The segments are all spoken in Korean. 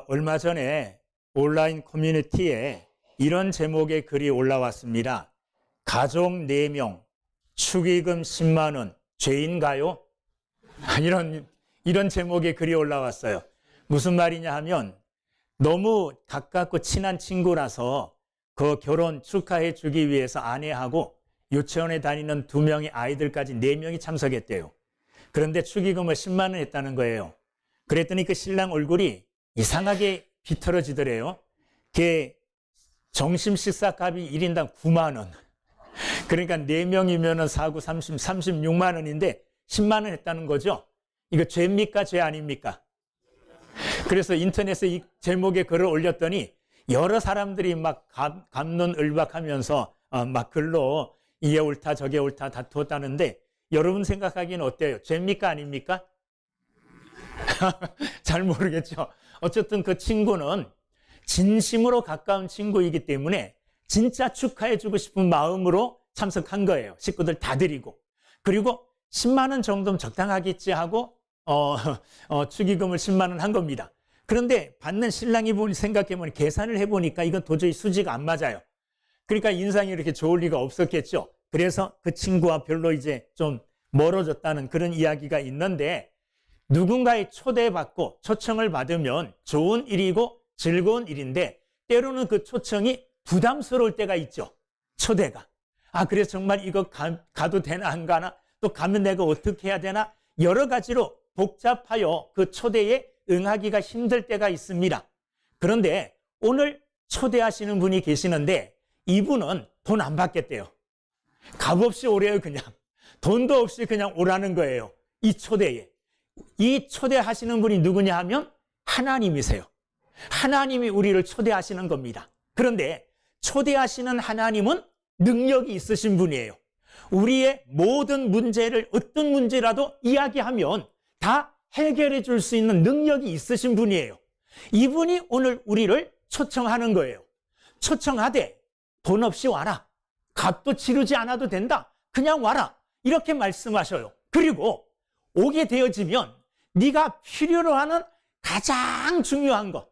얼마 전에 온라인 커뮤니티에 이런 제목의 글이 올라왔습니다. 가족 4명, 축의금 10만 원, 죄인가요? 이런 제목의 글이 올라왔어요. 무슨 말이냐 하면 너무 가깝고 친한 친구라서 그 결혼 축하해 주기 위해서 아내하고 유치원에 다니는 2명의 아이들까지 4명이 참석했대요. 그런데 축의금을 10만 원 했다는 거예요. 그랬더니 그 신랑 얼굴이 이상하게 비틀어지더래요. 걔 점심 식사값이 1인당 9만 원. 그러니까 4명이면 4, 9, 30, 36만 원인데 10만 원 했다는 거죠. 이거 죄입니까? 죄 아닙니까? 그래서 인터넷에 이 제목의 글을 올렸더니 여러 사람들이 막 갑론을박하면서 막 글로 이게 옳다 저게 옳다 다투었다는데 여러분 생각하기는 어때요? 죄입니까? 아닙니까? 잘 모르겠죠. 어쨌든 그 친구는 진심으로 가까운 친구이기 때문에 진짜 축하해주고 싶은 마음으로 참석한 거예요. 식구들 다 드리고. 그리고 10만 원 정도면 적당하겠지 하고 축의금을 10만 원 한 겁니다. 그런데 받는 신랑이 생각해보니 계산을 해보니까 이건 도저히 수지가 안 맞아요. 그러니까 인상이 이렇게 좋을 리가 없었겠죠. 그래서 그 친구와 별로 이제 좀 멀어졌다는 그런 이야기가 있는데 누군가의 초대받고 초청을 받으면 좋은 일이고 즐거운 일인데 때로는 그 초청이 부담스러울 때가 있죠. 초대가. 그래서 정말 이거 가도 되나 안 가나 또 가면 내가 어떻게 해야 되나 여러 가지로 복잡하여 그 초대에 응하기가 힘들 때가 있습니다. 그런데 오늘 초대하시는 분이 계시는데 이분은 돈 안 받겠대요. 값없이 오래요. 그냥 돈도 없이 그냥 오라는 거예요. 이 초대에. 이 초대하시는 분이 누구냐 하면 하나님이세요. 하나님이 우리를 초대하시는 겁니다. 그런데 초대하시는 하나님은 능력이 있으신 분이에요. 우리의 모든 문제를 어떤 문제라도 이야기하면 다 해결해 줄 수 있는 능력이 있으신 분이에요. 이분이 오늘 우리를 초청하는 거예요. 초청하되 돈 없이 와라. 값도 치르지 않아도 된다. 그냥 와라. 이렇게 말씀하셔요. 그리고 오게 되어지면 네가 필요로 하는 가장 중요한 것,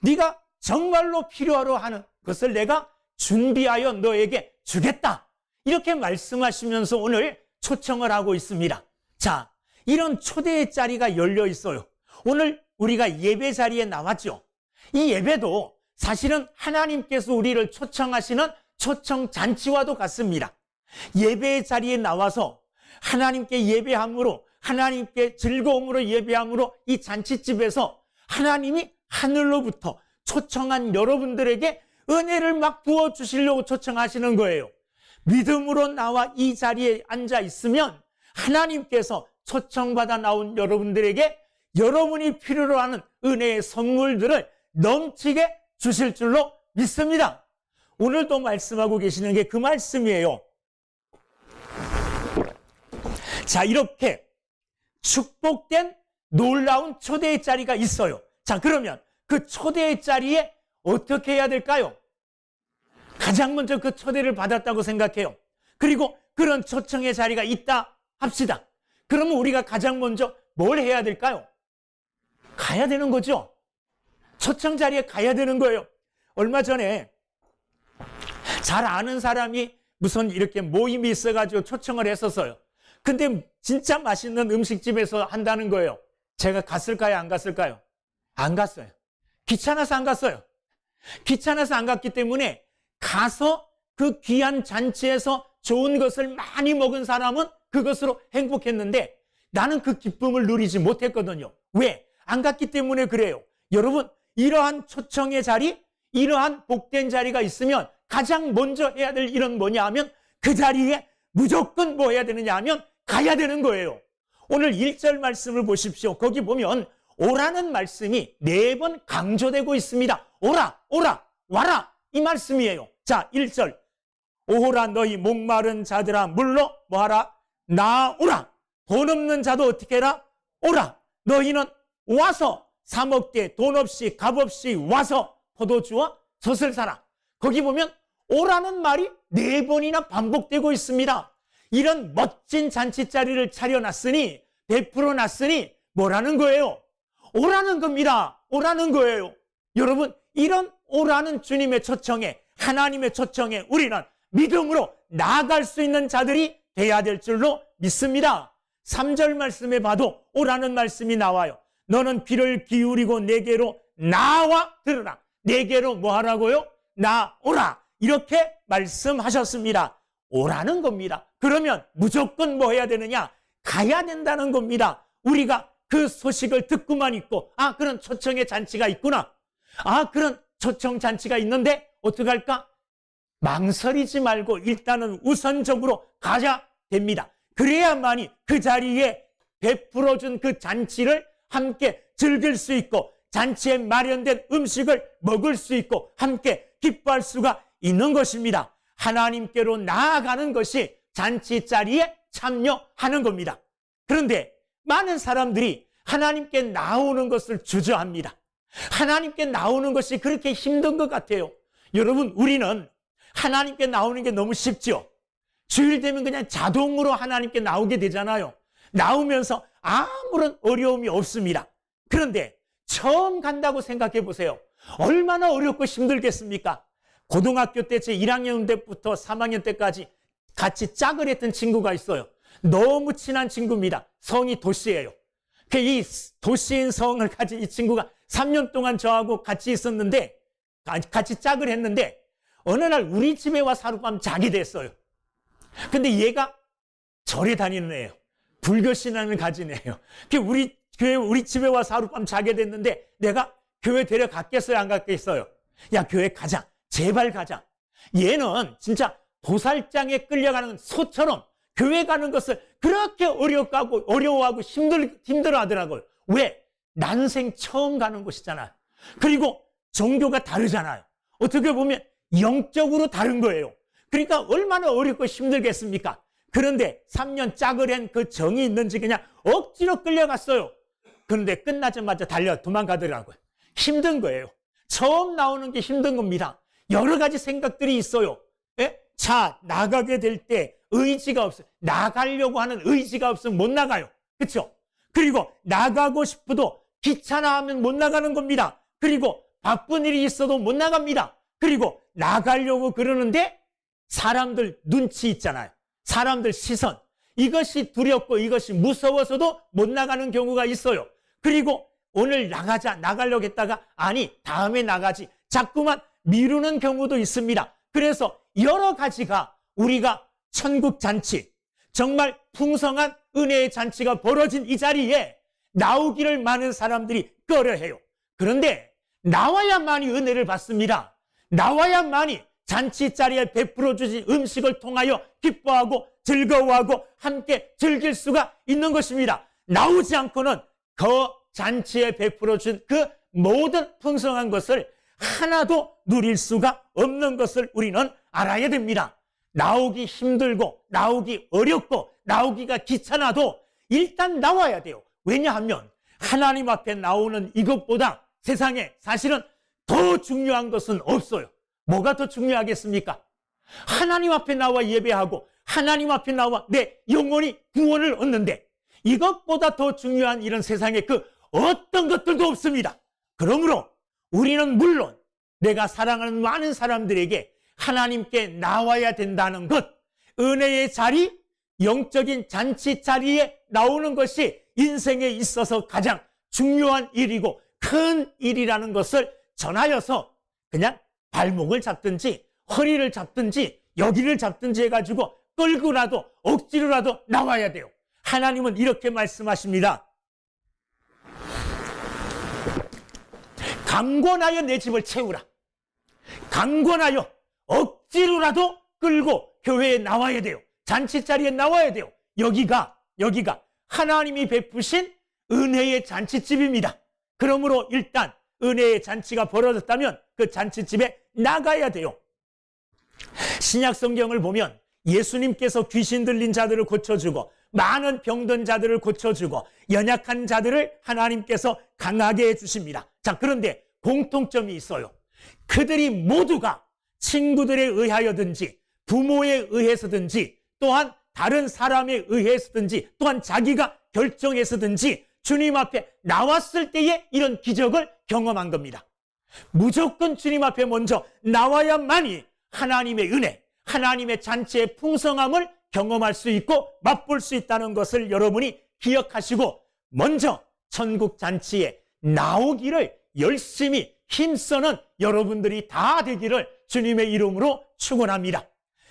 네가 정말로 필요로 하는 것을 내가 준비하여 너에게 주겠다. 이렇게 말씀하시면서 오늘 초청을 하고 있습니다. 자, 이런 초대의 자리가 열려 있어요. 오늘 우리가 예배 자리에 나왔죠. 이 예배도 사실은 하나님께서 우리를 초청하시는 초청 잔치와도 같습니다. 예배의 자리에 나와서 하나님께 예배함으로 하나님께 즐거움으로 예배함으로 이 잔치집에서 하나님이 하늘로부터 초청한 여러분들에게 은혜를 막 부어주시려고 초청하시는 거예요. 믿음으로 나와 이 자리에 앉아 있으면 하나님께서 초청받아 나온 여러분들에게 여러분이 필요로 하는 은혜의 선물들을 넘치게 주실 줄로 믿습니다. 오늘도 말씀하고 계시는 게 그 말씀이에요. 자, 이렇게 축복된 놀라운 초대의 자리가 있어요. 자, 그러면 그 초대의 자리에 어떻게 해야 될까요? 가장 먼저 그 초대를 받았다고 생각해요. 그리고 그런 초청의 자리가 있다 합시다. 그러면 우리가 가장 먼저 뭘 해야 될까요? 가야 되는 거죠. 초청 자리에 가야 되는 거예요. 얼마 전에 잘 아는 사람이 무슨 이렇게 모임이 있어가지고 초청을 했었어요. 근데 진짜 맛있는 음식집에서 한다는 거예요. 제가 갔을까요? 안 갔을까요? 안 갔어요. 귀찮아서 안 갔어요. 귀찮아서 안 갔기 때문에 가서 그 귀한 잔치에서 좋은 것을 많이 먹은 사람은 그것으로 행복했는데 나는 그 기쁨을 누리지 못했거든요. 왜? 안 갔기 때문에 그래요. 여러분, 이러한 초청의 자리, 이러한 복된 자리가 있으면 가장 먼저 해야 될 일은 뭐냐 하면 그 자리에 무조건 뭐 해야 되느냐 하면 가야 되는 거예요. 오늘 1절 말씀을 보십시오. 거기 보면 오라는 말씀이 4번 강조되고 있습니다. 오라, 오라, 와라 이 말씀이에요. 자, 1절 오라 너희 목마른 자들아 물로 뭐하라? 나오라. 돈 없는 자도 어떻게 해라? 오라. 너희는 와서 사 먹되 돈 없이 값 없이 와서 포도주와 젖을 사라. 거기 보면 오라는 말이 4번이나 반복되고 있습니다. 이런 멋진 잔치 자리를 차려놨으니 베풀어 놨으니 뭐라는 거예요? 오라는 겁니다. 오라는 거예요. 여러분, 이런 오라는 주님의 초청에, 하나님의 초청에 우리는 믿음으로 나아갈 수 있는 자들이 돼야 될 줄로 믿습니다. 3절 말씀에 봐도 오라는 말씀이 나와요. 너는 귀를 기울이고 내게로 나와 들으라. 내게로 뭐 하라고요? 나오라. 이렇게 말씀하셨습니다. 오라는 겁니다. 그러면 무조건 뭐 해야 되느냐? 가야 된다는 겁니다. 우리가 그 소식을 듣고만 있고, 아, 그런 초청의 잔치가 있구나. 아, 그런 초청 잔치가 있는데 어떡할까? 망설이지 말고 일단은 우선적으로 가야 됩니다. 그래야만이 그 자리에 베풀어준 그 잔치를 함께 즐길 수 있고, 잔치에 마련된 음식을 먹을 수 있고 함께 기뻐할 수가 있는 것입니다. 하나님께로 나아가는 것이 잔치 자리에 참여하는 겁니다. 그런데 많은 사람들이 하나님께 나오는 것을 주저합니다. 하나님께 나오는 것이 그렇게 힘든 것 같아요. 여러분, 우리는 하나님께 나오는 게 너무 쉽죠. 주일 되면 그냥 자동으로 하나님께 나오게 되잖아요. 나오면서 아무런 어려움이 없습니다. 그런데 처음 간다고 생각해 보세요. 얼마나 어렵고 힘들겠습니까? 고등학교 때 제 1학년 때부터 3학년 때까지 같이 짝을 했던 친구가 있어요. 너무 친한 친구입니다. 성이 도씨예요. 이 도씨인 성을 가진 이 친구가 3년 동안 저하고 같이 있었는데, 같이 짝을 했는데 어느 날 우리 집에 와서 하룻밤 자게 됐어요. 근데 얘가 절에 다니는 애예요. 불교신앙을 가진 애예요. 우리 집에 와서 하룻밤 자게 됐는데 내가 교회 데려갔겠어요, 안 갔겠어요? 야, 교회 가자. 제발 가자. 얘는 진짜 도살장에 끌려가는 소처럼 교회 가는 것을 그렇게 어려워하고 힘들어 하더라고요. 왜? 난생 처음 가는 곳이잖아요. 그리고 종교가 다르잖아요. 어떻게 보면 영적으로 다른 거예요. 그러니까 얼마나 어렵고 힘들겠습니까? 그런데 3년 짝을 한 그 정이 있는지 그냥 억지로 끌려갔어요. 그런데 끝나자마자 도망가더라고요. 힘든 거예요. 처음 나오는 게 힘든 겁니다. 여러 가지 생각들이 있어요. 예? 자, 나가게 될 때 의지가 없어요. 나가려고 하는 의지가 없으면 못 나가요. 그렇죠? 그리고 나가고 싶어도 귀찮아하면 못 나가는 겁니다. 그리고 바쁜 일이 있어도 못 나갑니다. 그리고 나가려고 그러는데 사람들 눈치 있잖아요. 사람들 시선. 이것이 두렵고 이것이 무서워서도 못 나가는 경우가 있어요. 그리고 오늘 나가려고 했다가 아니, 다음에 나가지. 자꾸만 미루는 경우도 있습니다. 그래서 여러 가지가 우리가 천국 잔치, 정말 풍성한 은혜의 잔치가 벌어진 이 자리에 나오기를 많은 사람들이 꺼려해요. 그런데 나와야만이 은혜를 받습니다. 나와야만이 잔치 자리에 베풀어 주신 음식을 통하여 기뻐하고 즐거워하고 함께 즐길 수가 있는 것입니다. 나오지 않고는 그 잔치에 베풀어 준 그 모든 풍성한 것을 하나도 누릴 수가 없는 것을 우리는 알아야 됩니다. 나오기 힘들고 나오기 어렵고 나오기가 귀찮아도 일단 나와야 돼요. 왜냐하면 하나님 앞에 나오는 이것보다 세상에 사실은 더 중요한 것은 없어요. 뭐가 더 중요하겠습니까? 하나님 앞에 나와 예배하고 하나님 앞에 나와 내 영혼이 구원을 얻는데 이것보다 더 중요한 이런 세상에 그 어떤 것들도 없습니다. 그러므로 우리는 물론 내가 사랑하는 많은 사람들에게 하나님께 나와야 된다는 것, 은혜의 자리, 영적인 잔치 자리에 나오는 것이 인생에 있어서 가장 중요한 일이고 큰 일이라는 것을 전하여서 그냥 발목을 잡든지 허리를 잡든지 여기를 잡든지 해가지고 끌고라도 억지로라도 나와야 돼요. 하나님은 이렇게 말씀하십니다. 강권하여 내 집을 채우라. 강권하여 억지로라도 끌고 교회에 나와야 돼요. 잔치 자리에 나와야 돼요. 여기가 하나님이 베푸신 은혜의 잔치집입니다. 그러므로 일단 은혜의 잔치가 벌어졌다면 그 잔치집에 나가야 돼요. 신약 성경을 보면 예수님께서 귀신 들린 자들을 고쳐주고 많은 병든 자들을 고쳐주고 연약한 자들을 하나님께서 강하게 해주십니다. 자, 그런데 공통점이 있어요. 그들이 모두가 친구들에 의하여든지 부모에 의해서든지 또한 다른 사람에 의해서든지 또한 자기가 결정해서든지 주님 앞에 나왔을 때에 이런 기적을 경험한 겁니다. 무조건 주님 앞에 먼저 나와야만이 하나님의 은혜, 하나님의 잔치의 풍성함을 경험할 수 있고 맛볼 수 있다는 것을 여러분이 기억하시고 먼저 천국 잔치에 나오기를 열심히 힘쓰는 여러분들이 다 되기를 주님의 이름으로 축원합니다.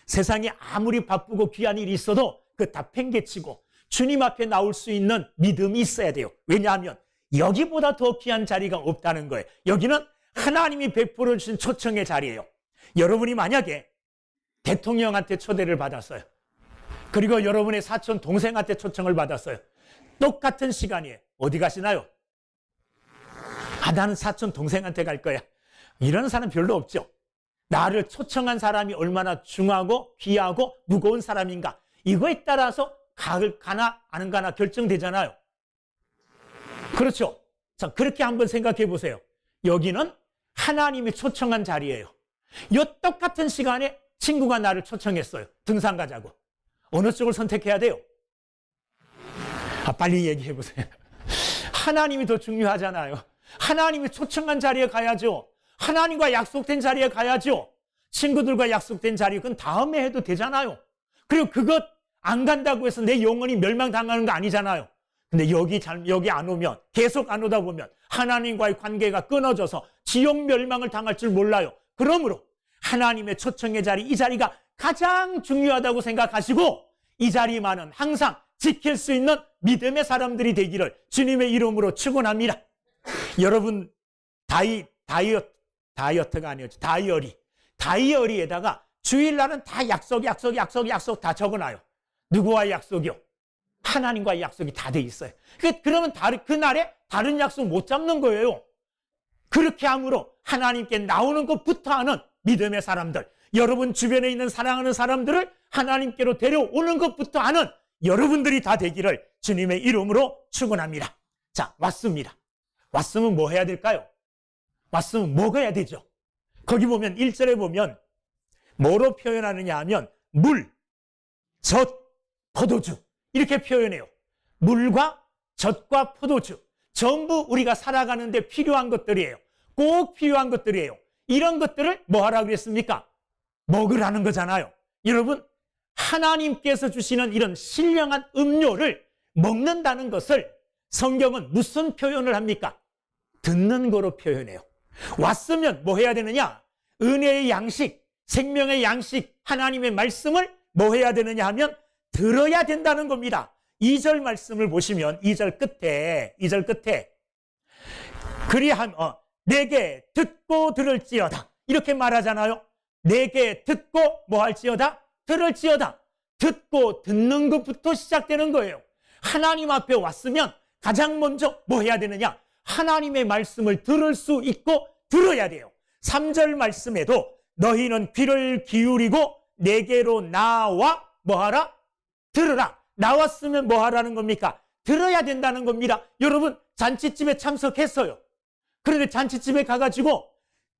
세상에 아무리 바쁘고 귀한 일이 있어도 그 다 팽개치고 주님 앞에 나올 수 있는 믿음이 있어야 돼요. 왜냐하면 여기보다 더 귀한 자리가 없다는 거예요. 여기는 하나님이 베풀어 주신 초청의 자리예요. 여러분이 만약에 대통령한테 초대를 받았어요. 그리고 여러분의 사촌 동생한테 초청을 받았어요. 똑같은 시간이에요. 어디 가시나요? 나는 사촌 동생한테 갈 거야. 이런 사람 별로 없죠. 나를 초청한 사람이 얼마나 중하고 귀하고 무거운 사람인가, 이거에 따라서 가나 안 가나 결정되잖아요. 그렇죠? 자, 그렇게 한번 생각해 보세요. 여기는 하나님이 초청한 자리예요. 이 똑같은 시간에 친구가 나를 초청했어요. 등산 가자고. 어느 쪽을 선택해야 돼요? 빨리 얘기해 보세요. 하나님이 더 중요하잖아요. 하나님이 초청한 자리에 가야죠. 하나님과 약속된 자리에 가야죠. 친구들과 약속된 자리, 그건 다음에 해도 되잖아요. 그리고 그것 안 간다고 해서 내 영혼이 멸망당하는 거 아니잖아요. 근데 여기 안 오면, 계속 안 오다 보면 하나님과의 관계가 끊어져서 지옥 멸망을 당할 줄 몰라요. 그러므로 하나님의 초청의 자리, 이 자리가 가장 중요하다고 생각하시고 이 자리만은 항상 지킬 수 있는 믿음의 사람들이 되기를 주님의 이름으로 축원합니다. 여러분, 다이어트가 아니었죠. 다이어리에다가 주일날은 다 약속 다 적어놔요. 누구와의 약속이요? 하나님과의 약속이 다 돼 있어요. 그러면 그날에 다른 약속 못 잡는 거예요. 그렇게 함으로 하나님께 나오는 것부터 하는 믿음의 사람들, 여러분 주변에 있는 사랑하는 사람들을 하나님께로 데려오는 것부터 하는 여러분들이 다 되기를 주님의 이름으로 축원합니다. 자, 왔습니다. 왔으면 뭐 해야 될까요? 왔으면 먹어야 되죠. 거기 보면 1절에 보면 뭐로 표현하느냐 하면 물, 젖, 포도주 이렇게 표현해요. 물과 젖과 포도주 전부 우리가 살아가는데 필요한 것들이에요. 꼭 필요한 것들이에요. 이런 것들을 뭐 하라고 그랬습니까? 먹으라는 거잖아요. 여러분, 하나님께서 주시는 이런 신령한 음료를 먹는다는 것을 성경은 무슨 표현을 합니까? 듣는 거로 표현해요. 왔으면 뭐 해야 되느냐? 은혜의 양식, 생명의 양식, 하나님의 말씀을 뭐 해야 되느냐 하면 들어야 된다는 겁니다. 2절 말씀을 보시면 2절 끝에 내게 듣고 들을지어다 이렇게 말하잖아요. 내게 듣고 뭐 할지어다? 들을지어다. 듣고 듣는 것부터 시작되는 거예요. 하나님 앞에 왔으면 가장 먼저 뭐 해야 되느냐? 하나님의 말씀을 들을 수 있고 들어야 돼요. 3절 말씀에도 너희는 귀를 기울이고 내게로 나와 뭐 하라? 들으라. 나왔으면 뭐 하라는 겁니까? 들어야 된다는 겁니다. 여러분, 잔치집에 참석했어요. 그런데 잔치집에 가가지고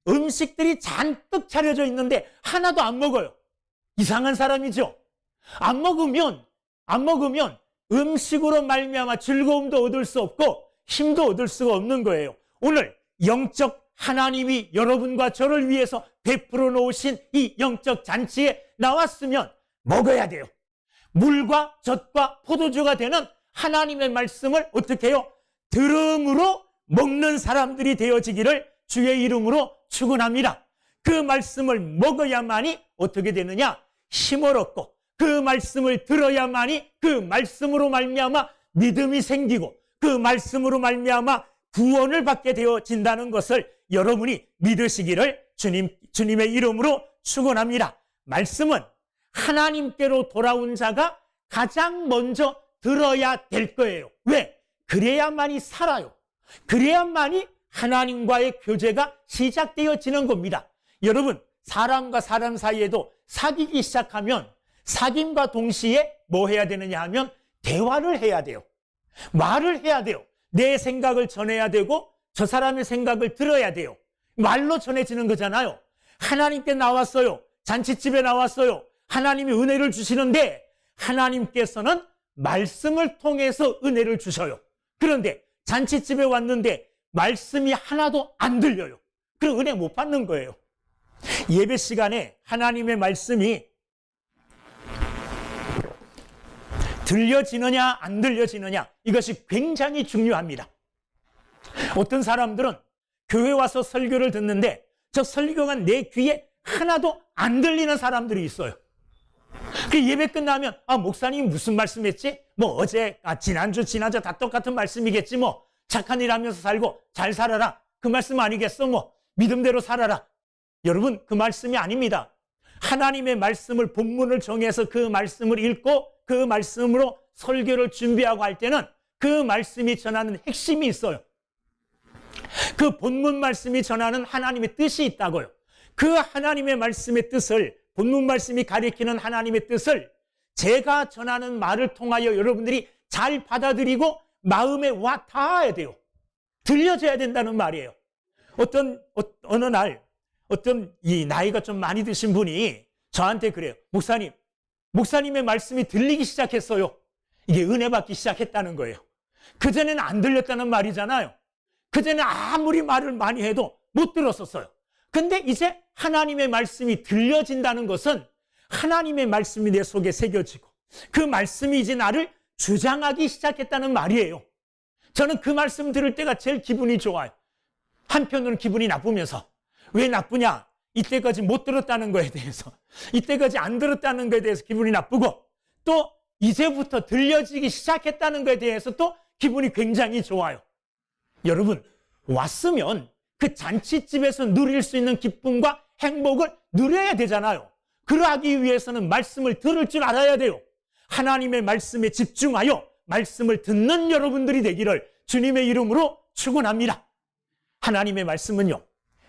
음식들이 잔뜩 차려져 있는데 하나도 안 먹어요. 이상한 사람이죠. 안 먹으면 음식으로 말미암아 즐거움도 얻을 수 없고 힘도 얻을 수가 없는 거예요. 오늘 영적 하나님이 여러분과 저를 위해서 베풀어 놓으신 이 영적 잔치에 나왔으면 먹어야 돼요. 물과 젖과 포도주가 되는 하나님의 말씀을 어떻게 해요? 들음으로 먹는 사람들이 되어지기를 주의 이름으로 축원합니다. 그 말씀을 먹어야만이 어떻게 되느냐? 힘을 얻고 그 말씀을 들어야만이 그 말씀으로 말미암아 믿음이 생기고 그 말씀으로 말미암아 구원을 받게 되어진다는 것을 여러분이 믿으시기를 주님의 이름으로 축원합니다. 말씀은 하나님께로 돌아온 자가 가장 먼저 들어야 될 거예요. 왜? 그래야만이 살아요. 그래야만이 하나님과의 교제가 시작되어지는 겁니다. 여러분, 사람과 사람 사이에도 사귀기 시작하면 사귐과 동시에 뭐 해야 되느냐 하면 대화를 해야 돼요. 말을 해야 돼요. 내 생각을 전해야 되고 저 사람의 생각을 들어야 돼요. 말로 전해지는 거잖아요. 하나님께 나왔어요. 잔치집에 나왔어요. 하나님이 은혜를 주시는데 하나님께서는 말씀을 통해서 은혜를 주셔요. 그런데 잔치집에 왔는데 말씀이 하나도 안 들려요. 그럼 은혜 못 받는 거예요. 예배 시간에 하나님의 말씀이 들려지느냐 안 들려지느냐, 이것이 굉장히 중요합니다. 어떤 사람들은 교회 와서 설교를 듣는데 저 설교가 내 귀에 하나도 안 들리는 사람들이 있어요. 그 예배 끝나면 목사님이 무슨 말씀했지? 뭐 어제 지난주 다 똑같은 말씀이겠지, 뭐 착한 일 하면서 살고 잘 살아라, 그 말씀 아니겠어? 뭐 믿음대로 살아라. 여러분, 그 말씀이 아닙니다. 하나님의 말씀을, 본문을 정해서 그 말씀을 읽고 그 말씀으로 설교를 준비하고 할 때는 그 말씀이 전하는 핵심이 있어요. 그 본문 말씀이 전하는 하나님의 뜻이 있다고요. 그 하나님의 말씀의 뜻을, 본문 말씀이 가리키는 하나님의 뜻을 제가 전하는 말을 통하여 여러분들이 잘 받아들이고 마음에 와 닿아야 돼요. 들려줘야 된다는 말이에요. 어느 날 어떤 이 나이가 좀 많이 드신 분이 저한테 그래요. 목사님의 말씀이 들리기 시작했어요. 이게 은혜 받기 시작했다는 거예요. 그전에는 안 들렸다는 말이잖아요. 그전에는 아무리 말을 많이 해도 못 들었었어요. 근데 이제 하나님의 말씀이 들려진다는 것은 하나님의 말씀이 내 속에 새겨지고 그 말씀이 이제 나를 주장하기 시작했다는 말이에요. 저는 그 말씀 들을 때가 제일 기분이 좋아요. 한편으로는 기분이 나쁘면서, 왜 나쁘냐? 이때까지 못 들었다는 거에 대해서, 이때까지 안 들었다는 거에 대해서 기분이 나쁘고, 또 이제부터 들려지기 시작했다는 거에 대해서 또 기분이 굉장히 좋아요. 여러분, 왔으면 그 잔치집에서 누릴 수 있는 기쁨과 행복을 누려야 되잖아요. 그러하기 위해서는 말씀을 들을 줄 알아야 돼요. 하나님의 말씀에 집중하여 말씀을 듣는 여러분들이 되기를 주님의 이름으로 축원합니다. 하나님의 말씀은요,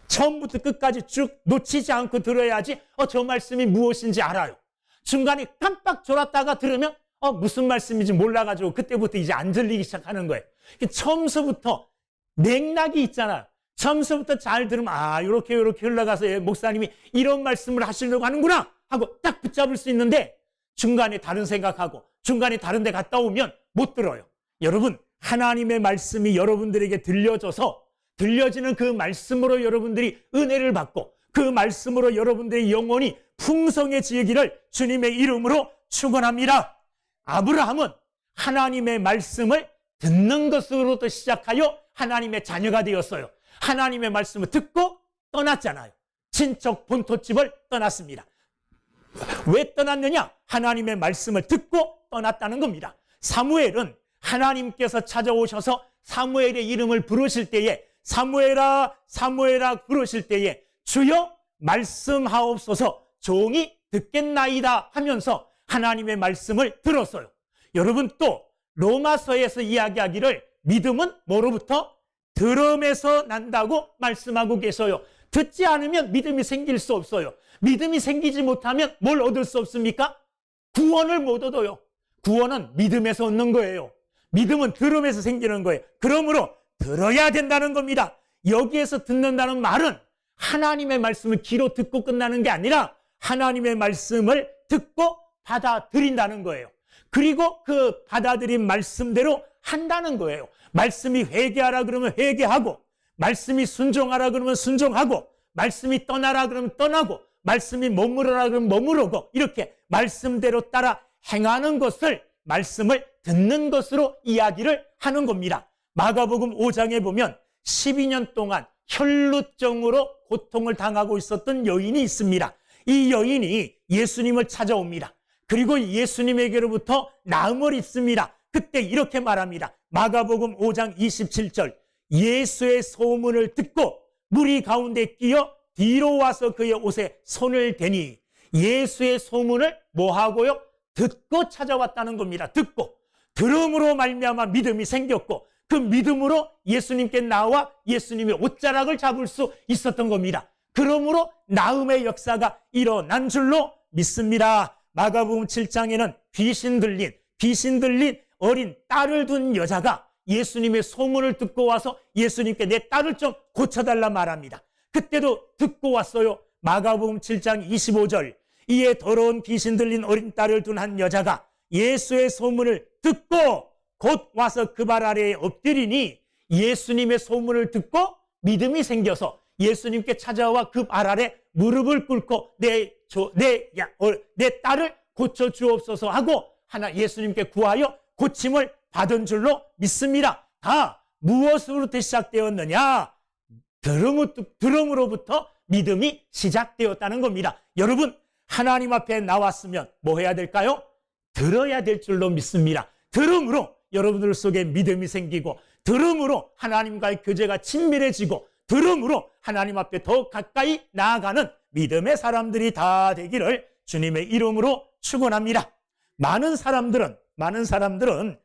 처음부터 끝까지 쭉 놓치지 않고 들어야지 저 말씀이 무엇인지 알아요. 중간에 깜빡 졸았다가 들으면 무슨 말씀인지 몰라가지고 그때부터 이제 안 들리기 시작하는 거예요. 처음서부터 맥락이 있잖아요. 처음서부터 잘 들으면 이렇게 흘러가서 목사님이 이런 말씀을 하시려고 하는구나 하고 딱 붙잡을 수 있는데, 중간에 다른 생각하고 중간에 다른 데 갔다 오면 못 들어요. 여러분, 하나님의 말씀이 여러분들에게 들려져서 들려지는 그 말씀으로 여러분들이 은혜를 받고 그 말씀으로 여러분들의 영혼이 풍성해지기를 주님의 이름으로 축원합니다. 아브라함은 하나님의 말씀을 듣는 것으로부터 시작하여 하나님의 자녀가 되었어요. 하나님의 말씀을 듣고 떠났잖아요. 친척 본토집을 떠났습니다. 왜 떠났느냐? 하나님의 말씀을 듣고 떠났다는 겁니다. 사무엘은 하나님께서 찾아오셔서 사무엘의 이름을 부르실 때에, 사무엘아 사무엘아 부르실 때에 주여 말씀하옵소서, 종이 듣겠나이다 하면서 하나님의 말씀을 들었어요. 여러분, 또 로마서에서 이야기하기를 믿음은 뭐로부터? 들음에서 난다고 말씀하고 계셔요. 듣지 않으면 믿음이 생길 수 없어요. 믿음이 생기지 못하면 뭘 얻을 수 없습니까? 구원을 못 얻어요. 구원은 믿음에서 얻는 거예요. 믿음은 들음에서 생기는 거예요. 그러므로 들어야 된다는 겁니다. 여기에서 듣는다는 말은 하나님의 말씀을 귀로 듣고 끝나는 게 아니라 하나님의 말씀을 듣고 받아들인다는 거예요. 그리고 그 받아들인 말씀대로 한다는 거예요. 말씀이 회개하라 그러면 회개하고, 말씀이 순종하라 그러면 순종하고, 말씀이 떠나라 그러면 떠나고, 말씀이 머무르라 그러면 머무르고, 이렇게 말씀대로 따라 행하는 것을, 말씀을 듣는 것으로 이야기를 하는 겁니다. 마가복음 5장에 보면 12년 동안 혈루증으로 고통을 당하고 있었던 여인이 있습니다. 이 여인이 예수님을 찾아옵니다. 그리고 예수님에게로부터 나음을 입습니다. 그때 이렇게 말합니다. 마가복음 5장 27절, 예수의 소문을 듣고 무리 가운데 끼어 뒤로 와서 그의 옷에 손을 대니, 예수의 소문을 뭐하고요? 듣고 찾아왔다는 겁니다. 듣고, 들음으로 말미암아 믿음이 생겼고, 그 믿음으로 예수님께 나와 예수님의 옷자락을 잡을 수 있었던 겁니다. 그러므로 나음의 역사가 일어난 줄로 믿습니다. 마가복음 7장에는 귀신 들린 어린 딸을 둔 여자가 예수님의 소문을 듣고 와서 예수님께 내 딸을 좀 고쳐달라 말합니다. 그때도 듣고 왔어요. 마가복음 7장 25절, 이에 더러운 귀신 들린 어린 딸을 둔 한 여자가 예수의 소문을 듣고 곧 와서 그 발 아래에 엎드리니 예수님의 소문을 듣고 믿음이 생겨서 예수님께 찾아와 그 발 아래 무릎을 꿇고 내 딸을 고쳐 주옵소서 하고 예수님께 구하여 고침을 받은 줄로 믿습니다. 다 무엇으로부터 시작되었느냐? 들음으로부터 믿음이 시작되었다는 겁니다. 여러분, 하나님 앞에 나왔으면 뭐 해야 될까요? 들어야 될 줄로 믿습니다. 들음으로 여러분들 속에 믿음이 생기고, 들음으로 하나님과의 교제가 친밀해지고, 들음으로 하나님 앞에 더 가까이 나아가는 믿음의 사람들이 다 되기를 주님의 이름으로 축원합니다. 많은 사람들은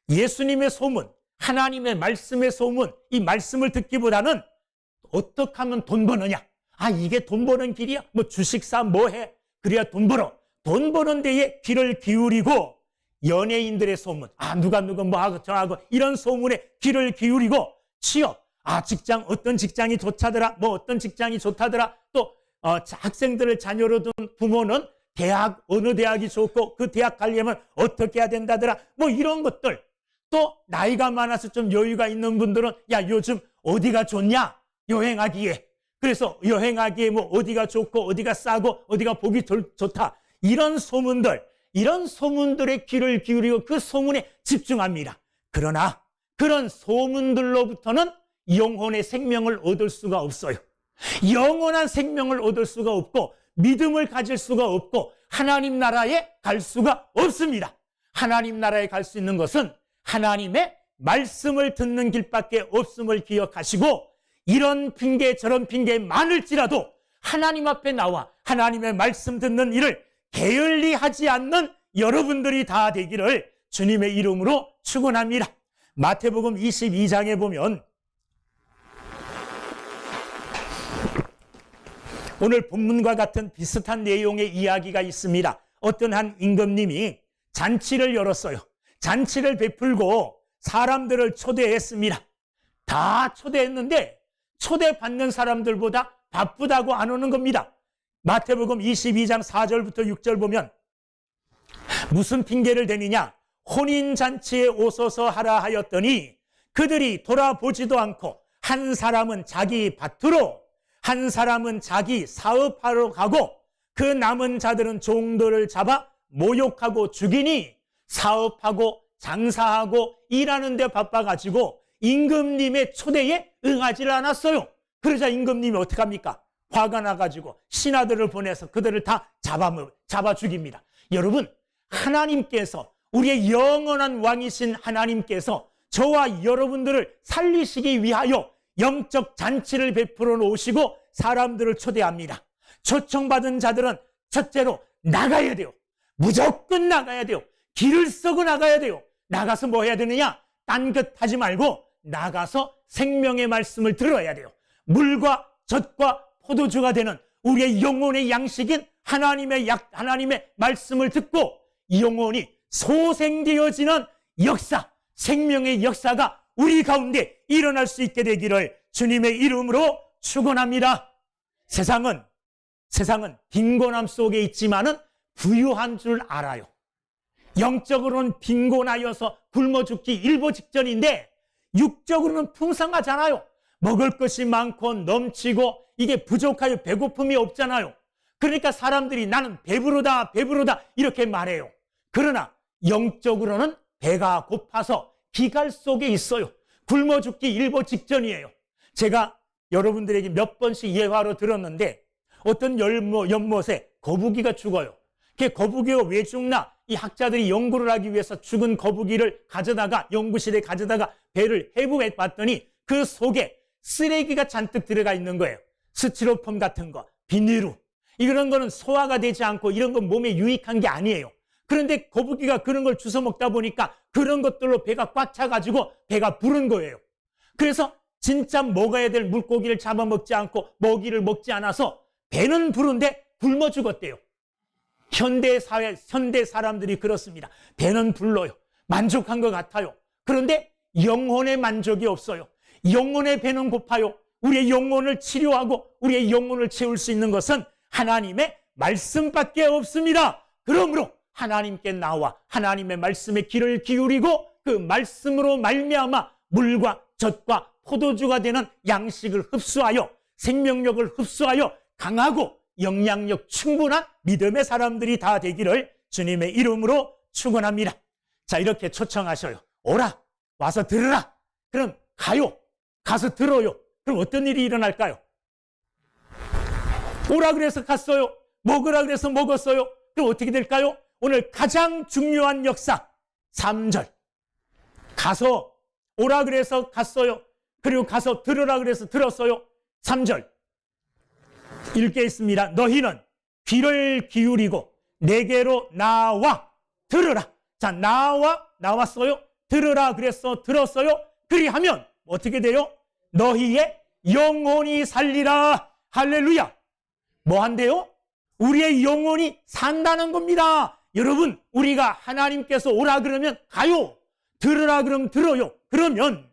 예수님의 소문, 하나님의 말씀의 소문, 이 말씀을 듣기보다는 어떻게 하면 돈 버느냐? 이게 돈 버는 길이야? 주식사 뭐 해? 그래야 돈 벌어. 돈 버는 데에 귀를 기울이고, 연예인들의 소문, 누가 뭐 하고 저하고 이런 소문에 귀를 기울이고, 취업, 직장, 어떤 직장이 좋다더라, 어떤 직장이 좋다더라, 또 학생들을 자녀로 둔 부모는 대학, 어느 대학이 좋고 그 대학 가려면 어떻게 해야 된다더라, 이런 것들. 또 나이가 많아서 좀 여유가 있는 분들은 요즘 어디가 좋냐? 여행하기에. 그래서 여행하기에 어디가 좋고 어디가 싸고 어디가 보기 좋다. 이런 소문들의 귀를 기울이고 그 소문에 집중합니다. 그러나 그런 소문들로부터는 영혼의 생명을 얻을 수가 없어요. 영원한 생명을 얻을 수가 없고, 믿음을 가질 수가 없고, 하나님 나라에 갈 수가 없습니다. 하나님 나라에 갈 수 있는 것은 하나님의 말씀을 듣는 길밖에 없음을 기억하시고, 이런 핑계 저런 핑계 많을지라도 하나님 앞에 나와 하나님의 말씀 듣는 일을 게을리 하지 않는 여러분들이 다 되기를 주님의 이름으로 축원합니다. 마태복음 22장에 보면 오늘 본문과 같은 비슷한 내용의 이야기가 있습니다. 어떤 한 임금님이 잔치를 열었어요. 잔치를 베풀고 사람들을 초대했습니다. 다 초대했는데 초대받는 사람들보다 바쁘다고 안 오는 겁니다. 마태복음 22장 4절부터 6절 보면 무슨 핑계를 대느냐? 혼인잔치에 오소서 하라 하였더니 그들이 돌아보지도 않고, 한 사람은 자기 밭으로, 한 사람은 자기 사업하러 가고, 그 남은 자들은 종들을 잡아 모욕하고 죽이니 사업하고 장사하고 일하는 데 바빠가지고 임금님의 초대에 응하지를 않았어요. 그러자 임금님이 어떡합니까? 화가 나가지고 신하들을 보내서 그들을 다 잡아 죽입니다. 여러분, 하나님께서, 우리의 영원한 왕이신 하나님께서 저와 여러분들을 살리시기 위하여 영적 잔치를 베풀어 놓으시고 사람들을 초대합니다. 초청받은 자들은 첫째로 나가야 돼요. 무조건 나가야 돼요. 길을 썩어 나가야 돼요. 나가서 뭐 해야 되느냐? 딴것 하지 말고 나가서 생명의 말씀을 들어야 돼요. 물과 젖과 포도주가 되는 우리의 영혼의 양식인 하나님의 말씀을 듣고 영혼이 소생되어지는 역사, 생명의 역사가 우리 가운데 일어날 수 있게 되기를 주님의 이름으로 축원합니다. 세상은 빈곤함 속에 있지만은 부유한 줄 알아요. 영적으로는 빈곤하여서 굶어 죽기 일보 직전인데 육적으로는 풍성하잖아요. 먹을 것이 많고 넘치고 이게 부족하여 배고픔이 없잖아요. 그러니까 사람들이 나는 배부르다 이렇게 말해요. 그러나 영적으로는 배가 고파서 기갈 속에 있어요. 굶어 죽기 일보 직전이에요. 제가 여러분들에게 몇 번씩 예화로 들었는데 어떤 연못에 거북이가 죽어요. 그 거북이가 왜 죽나? 이 학자들이 연구를 하기 위해서 죽은 거북이를 연구실에 가져다가 배를 해부해 봤더니 그 속에 쓰레기가 잔뜩 들어가 있는 거예요. 스티로폼 같은 거, 비닐루. 이런 거는 소화가 되지 않고 이런 건 몸에 유익한 게 아니에요. 그런데 거북이가 그런 걸 주워 먹다 보니까 그런 것들로 배가 꽉 차가지고 배가 부른 거예요. 그래서 진짜 먹어야 될 물고기를 잡아먹지 않고 먹이를 먹지 않아서 배는 부른데 굶어 죽었대요. 현대 사람들이 그렇습니다. 배는 불러요. 만족한 것 같아요. 그런데 영혼의 만족이 없어요. 영혼의 배는 고파요. 우리의 영혼을 치료하고 우리의 영혼을 채울 수 있는 것은 하나님의 말씀밖에 없습니다. 그러므로 하나님께 나와 하나님의 말씀에 귀를 기울이고 그 말씀으로 말미암아 물과 젖과 포도주가 되는 양식을 흡수하여 생명력을 흡수하여 강하고 영향력 충분한 믿음의 사람들이 다 되기를 주님의 이름으로 축원합니다. 자, 이렇게 초청하셔요. 오라, 와서 들으라. 그럼 가요. 가서 들어요. 그럼 어떤 일이 일어날까요? 오라 그래서 갔어요. 먹으라 그래서 먹었어요. 그럼 어떻게 될까요? 오늘 가장 중요한 역사 3절. 가서 오라 그래서 갔어요. 그리고 가서 들으라 그래서 들었어요. 3절 읽겠습니다. 너희는 귀를 기울이고 내게로 나와 들으라. 자, 나왔어요. 들으라 그래서 들었어요. 그리하면 어떻게 돼요? 너희의 영혼이 살리라. 할렐루야. 뭐 한대요? 우리의 영혼이 산다는 겁니다. 여러분, 우리가 하나님께서 오라 그러면 가요. 들으라 그러면 들어요. 그러면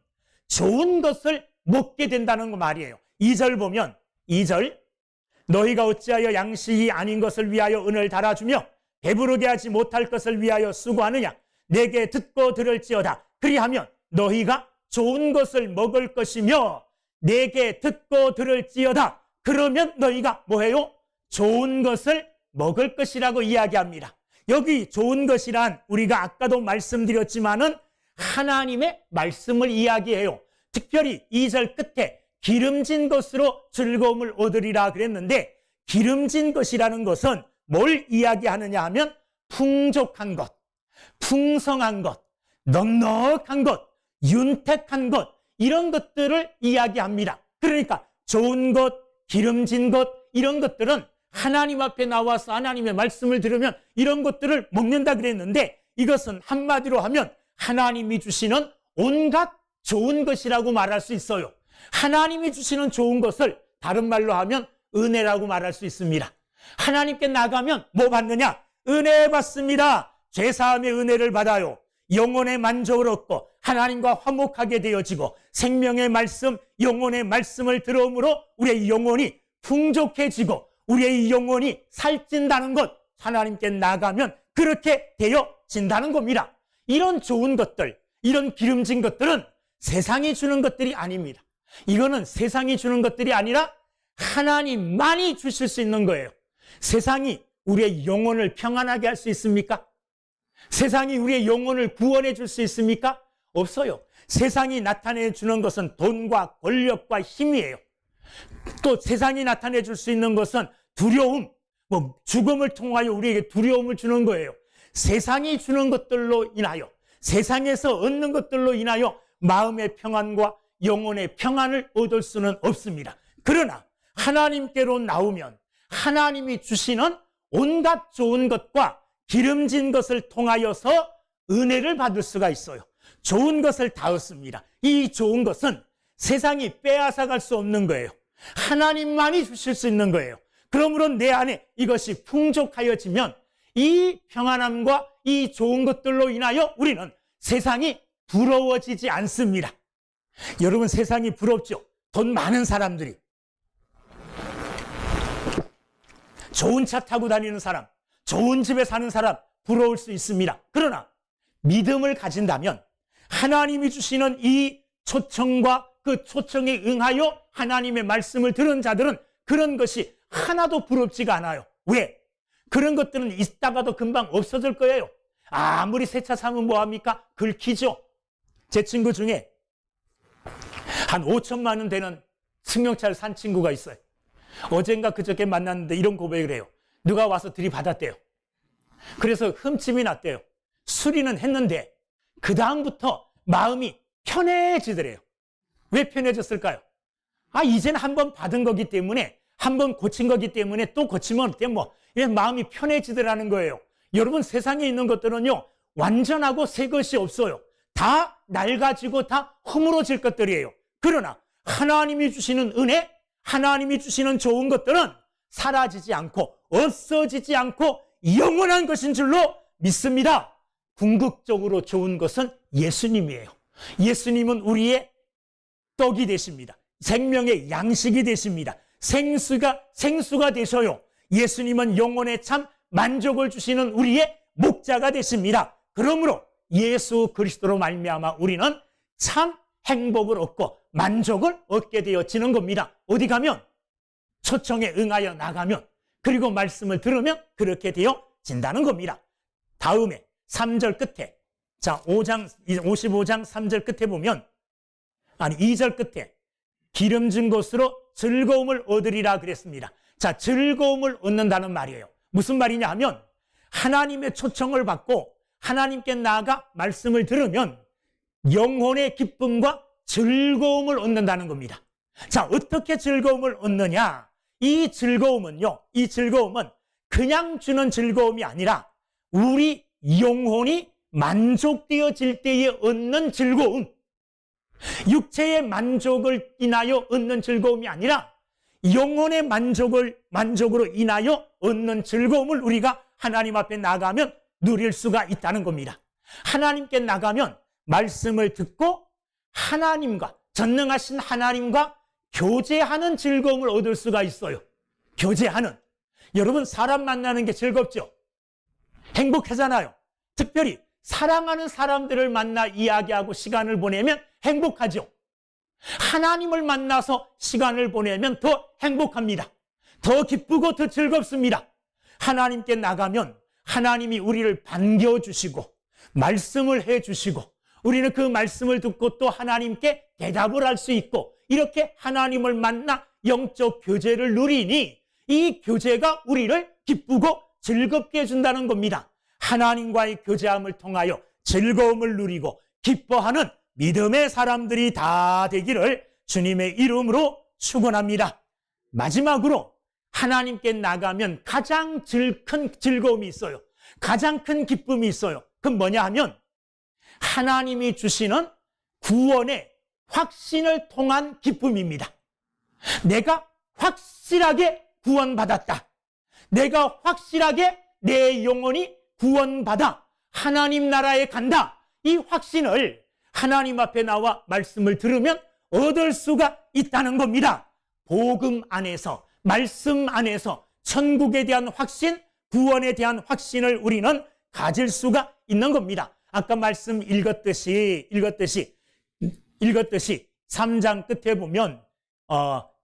좋은 것을 먹게 된다는 거 말이에요. 2절 보면 2절 너희가 어찌하여 양식이 아닌 것을 위하여 은을 달아주며 배부르게 하지 못할 것을 위하여 수고하느냐. 내게 듣고 들을지어다. 그리하면 너희가 좋은 것을 먹을 것이며 내게 듣고 들을지어다. 그러면 너희가 뭐해요? 좋은 것을 먹을 것이라고 이야기합니다. 여기 좋은 것이란 우리가 아까도 말씀드렸지만은 하나님의 말씀을 이야기해요. 특별히 2절 끝에 기름진 것으로 즐거움을 얻으리라 그랬는데 기름진 것이라는 것은 뭘 이야기하느냐 하면 풍족한 것, 풍성한 것, 넉넉한 것, 윤택한 것 이런 것들을 이야기합니다. 그러니까 좋은 것, 기름진 것 이런 것들은 하나님 앞에 나와서 하나님의 말씀을 들으면 이런 것들을 먹는다 그랬는데 이것은 한마디로 하면 하나님이 주시는 온갖 좋은 것이라고 말할 수 있어요. 하나님이 주시는 좋은 것을 다른 말로 하면 은혜라고 말할 수 있습니다. 하나님께 나가면 뭐 받느냐? 은혜 받습니다. 죄사함의 은혜를 받아요. 영혼의 만족을 얻고 하나님과 화목하게 되어지고 생명의 말씀, 영혼의 말씀을 들어오므로 우리의 영혼이 풍족해지고 우리의 영혼이 살찐다는 것, 하나님께 나가면 그렇게 되어진다는 겁니다. 이런 좋은 것들, 이런 기름진 것들은 세상이 주는 것들이 아닙니다. 이거는 세상이 주는 것들이 아니라 하나님만이 주실 수 있는 거예요. 세상이 우리의 영혼을 평안하게 할 수 있습니까? 세상이 우리의 영혼을 구원해 줄 수 있습니까? 없어요. 세상이 나타내 주는 것은 돈과 권력과 힘이에요. 또 세상이 나타내 줄 수 있는 것은 두려움, 죽음을 통하여 우리에게 두려움을 주는 거예요. 세상이 주는 것들로 인하여, 세상에서 얻는 것들로 인하여 마음의 평안과 영혼의 평안을 얻을 수는 없습니다. 그러나 하나님께로 나오면 하나님이 주시는 온갖 좋은 것과 기름진 것을 통하여서 은혜를 받을 수가 있어요. 좋은 것을 다 얻습니다. 이 좋은 것은 세상이 빼앗아갈 수 없는 거예요. 하나님만이 주실 수 있는 거예요. 그러므로 내 안에 이것이 풍족하여지면 이 평안함과 이 좋은 것들로 인하여 우리는 세상이 부러워지지 않습니다. 여러분, 세상이 부럽죠? 돈 많은 사람들이, 좋은 차 타고 다니는 사람, 좋은 집에 사는 사람 부러울 수 있습니다. 그러나 믿음을 가진다면 하나님이 주시는 이 초청과 그 초청에 응하여 하나님의 말씀을 들은 자들은 그런 것이 하나도 부럽지가 않아요. 왜? 그런 것들은 있다가도 금방 없어질 거예요. 아무리 새 차 사면 뭐합니까? 긁히죠. 제 친구 중에 한 5천만 원 되는 승용차를 산 친구가 있어요. 어젠가 그저께 만났는데 이런 고백을 해요. 누가 와서 들이받았대요. 그래서 흠집이 났대요. 수리는 했는데 그 다음부터 마음이 편해지더래요. 왜 편해졌을까요? 이제는 한번 받은 거기 때문에, 한번 고친 거기 때문에 또 고치면 어때 마음이 편해지더라는 거예요. 여러분, 세상에 있는 것들은요 완전하고 새 것이 없어요. 다 낡아지고 다 허물어질 것들이에요. 그러나 하나님이 주시는 은혜, 하나님이 주시는 좋은 것들은 사라지지 않고 없어지지 않고 영원한 것인 줄로 믿습니다. 궁극적으로 좋은 것은 예수님이에요. 예수님은 우리의 떡이 되십니다. 생명의 양식이 되십니다. 생수가 되셔요. 예수님은 영혼의 참 만족을 주시는 우리의 목자가 되십니다. 그러므로 예수 그리스도로 말미암아 우리는 참 행복을 얻고 만족을 얻게 되어지는 겁니다. 어디 가면? 초청에 응하여 나가면, 그리고 말씀을 들으면 그렇게 되어진다는 겁니다. 다음에 3절 끝에, 자, 55장 3절 끝에 보면, 2절 끝에 기름진 것으로 즐거움을 얻으리라 그랬습니다. 자, 즐거움을 얻는다는 말이에요. 무슨 말이냐 하면 하나님의 초청을 받고 하나님께 나아가 말씀을 들으면 영혼의 기쁨과 즐거움을 얻는다는 겁니다. 자, 어떻게 즐거움을 얻느냐? 이 즐거움은 그냥 주는 즐거움이 아니라 우리 영혼이 만족되어질 때에 얻는 즐거움, 육체의 만족을 인하여 얻는 즐거움이 아니라 영혼의 만족으로 인하여 얻는 즐거움을 우리가 하나님 앞에 나가면 누릴 수가 있다는 겁니다. 하나님께 나가면 말씀을 듣고 하나님과, 전능하신 하나님과 교제하는 즐거움을 얻을 수가 있어요. 교제하는. 여러분, 사람 만나는 게 즐겁죠? 행복하잖아요. 특별히 사랑하는 사람들을 만나 이야기하고 시간을 보내면 행복하죠. 하나님을 만나서 시간을 보내면 더 행복합니다. 더 기쁘고 더 즐겁습니다. 하나님께 나가면 하나님이 우리를 반겨주시고 말씀을 해주시고 우리는 그 말씀을 듣고 또 하나님께 대답을 할 수 있고, 이렇게 하나님을 만나 영적 교제를 누리니 이 교제가 우리를 기쁘고 즐겁게 해준다는 겁니다. 하나님과의 교제함을 통하여 즐거움을 누리고 기뻐하는 믿음의 사람들이 다 되기를 주님의 이름으로 축원합니다. 마지막으로 하나님께 나가면 가장 큰 즐거움이 있어요. 가장 큰 기쁨이 있어요. 그건 뭐냐 하면 하나님이 주시는 구원의 확신을 통한 기쁨입니다. 내가 확실하게 구원받았다. 내가 확실하게 내 영혼이 구원받아 하나님 나라에 간다. 이 확신을 하나님 앞에 나와 말씀을 들으면 얻을 수가 있다는 겁니다. 복음 안에서, 말씀 안에서 천국에 대한 확신, 구원에 대한 확신을 우리는 가질 수가 있는 겁니다. 아까 말씀 읽었듯이 3장 끝에 보면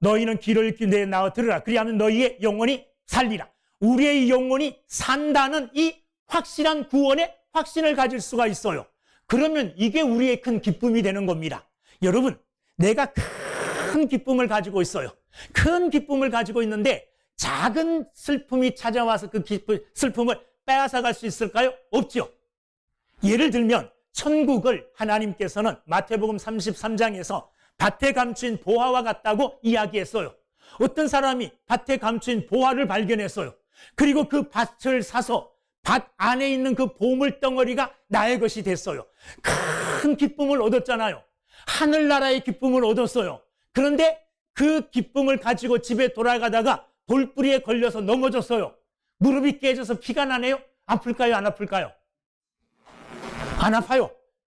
너희는 귀를 기울여 나와 들으라. 그리하면 너희의 영혼이 살리라. 우리의 영혼이 산다는 이 확실한 구원의 확신을 가질 수가 있어요. 그러면 이게 우리의 큰 기쁨이 되는 겁니다. 여러분, 내가 큰 기쁨을 가지고 있어요. 큰 기쁨을 가지고 있는데 작은 슬픔이 찾아와서 그 슬픔을 빼앗아갈 수 있을까요? 없죠. 예를 들면 천국을 하나님께서는 마태복음 33장에서 밭에 감추인 보화와 같다고 이야기했어요. 어떤 사람이 밭에 감추인 보화를 발견했어요. 그리고 그 밭을 사서 밭 안에 있는 그 보물 덩어리가 나의 것이 됐어요. 큰 기쁨을 얻었잖아요. 하늘나라의 기쁨을 얻었어요. 그런데 그 기쁨을 가지고 집에 돌아가다가 돌뿌리에 걸려서 넘어졌어요. 무릎이 깨져서 피가 나네요. 아플까요? 안 아플까요? 안 아파요.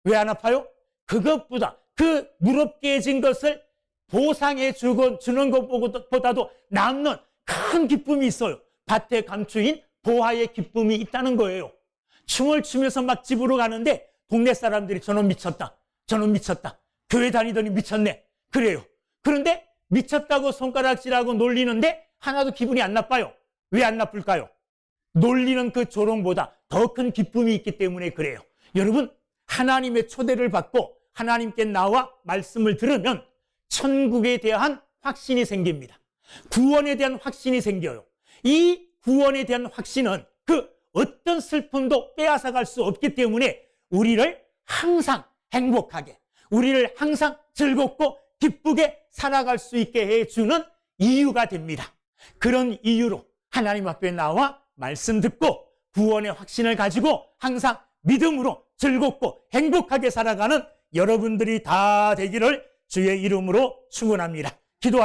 왜 안 아파요? 그것보다, 그 무릎 깨진 것을 보상해 주는 것보다도 남는 큰 기쁨이 있어요. 밭에 감추인 보화의 기쁨이 있다는 거예요. 춤을 추면서 막 집으로 가는데 동네 사람들이 저놈 미쳤다. 저놈 미쳤다. 교회 다니더니 미쳤네. 그래요. 그런데 미쳤다고 손가락질하고 놀리는데 하나도 기분이 안 나빠요. 왜 안 나쁠까요? 놀리는 그 조롱보다 더 큰 기쁨이 있기 때문에 그래요. 여러분, 하나님의 초대를 받고 하나님께 나와 말씀을 들으면 천국에 대한 확신이 생깁니다. 구원에 대한 확신이 생겨요. 이 구원에 대한 확신은 그 어떤 슬픔도 빼앗아갈 수 없기 때문에 우리를 항상 행복하게, 우리를 항상 즐겁고 기쁘게 살아갈 수 있게 해주는 이유가 됩니다. 그런 이유로 하나님 앞에 나와 말씀 듣고 구원의 확신을 가지고 항상 믿음으로 즐겁고 행복하게 살아가는 여러분들이 다 되기를 주의 이름으로 축원합니다. 기도하십시오.